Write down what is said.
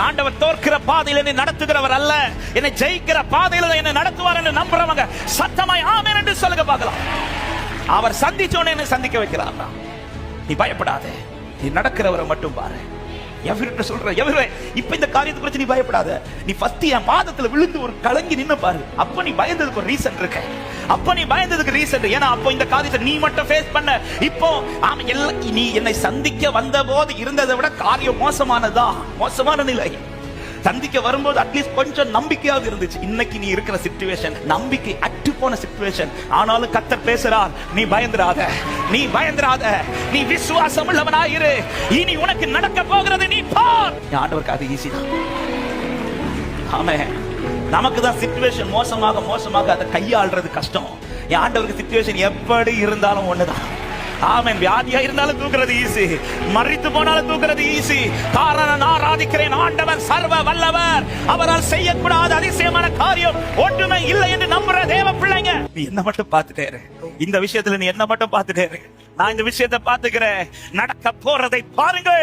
ஆண்டவர் தோற்கிற பாதையில் என்னை நடத்துகிறவர் அல்ல, என்னை ஜெயிக்கிற பாதையில் என்னை நடத்துவார் என்று நம்புறவங்க சத்தமாய் ஆமென் என்று சொல்லுங்க பார்க்கலாம். அவர் சந்திச்சோன்னு என்னை சந்திக்க வைக்கிறார். நீ பயப்படாதே, நீ நடக்கிறவரை மட்டும் பாரு. எவர்கிட்ட சொல்ற எவரே இப்ப இந்த காரியத்தை குறித்து நீ பயப்படாத. நீ ஃபர்ஸ்ட் என் பாதத்துல விழுந்து ஒரு கலங்கி நின்னு பாரு. அப்ப நீ பயந்ததுக்கு ஒரு ரீசன் இருக்கு. அப்ப நீ பயந்ததுக்கு ரீசன், ஏன்னா அப்போ இந்த காரியத்தை நீ மட்டும் ஃபேஸ் பண்ண. இப்போ நீ என்னை சந்திக்க வந்த போது இருந்ததை விட காரியம் மோசமானதா, மோசமான நிலை. சந்திக்க வரும்போது அட்லீஸ்ட் கொஞ்சம் நம்பிக்கையாக இருந்துச்சு. இன்னைக்கு நீ இருக்கிற சிச்சுவேஷன் நம்பிக்கை அற்று போன சிச்சுவேஷன். ஆனாலும் கர்த்தர் பேசுறார், நீ பயந்துராத, நீ பயந்துராத, நீ விசுவாசம் உள்ளவனாயிரு. இனி உனக்கு நடக்க போகிறது நீ பார். ஆண்டவருக்கு அது ஈஸி தான். ஆமென். நமக்கு தான் சிச்சுவேஷன் மோசமாக மோசமாக அதை கையாள்றது கஷ்டம். ஆண்டவருக்கு சிச்சுவேஷன் எப்படி இருந்தாலும் ஒண்ணுதான். ஆமென். வியாதியா இருந்தாலும் தூக்குறது ஈஸி, மரித்து போனாலும் தூக்குறது ஈஸி. காரணம் நான் ஆராதிக்கிறேன் ஆண்டவர் சர்வ வல்லவர், அவரால் செய்யக்கூடாத அதிசயமான காரியம் ஒன்றுமே இல்லை என்று நம்புற தேவ பிள்ளைங்க, நீ என்ன மட்டும் பார்த்துட்டே இரு. இந்த விஷயத்துல நீ என்ன மட்டும் பார்த்துட்டே இரு. நான் இந்த விஷயத்தை பார்த்துக்கிறேன். நடக்க போறதை பாருங்க.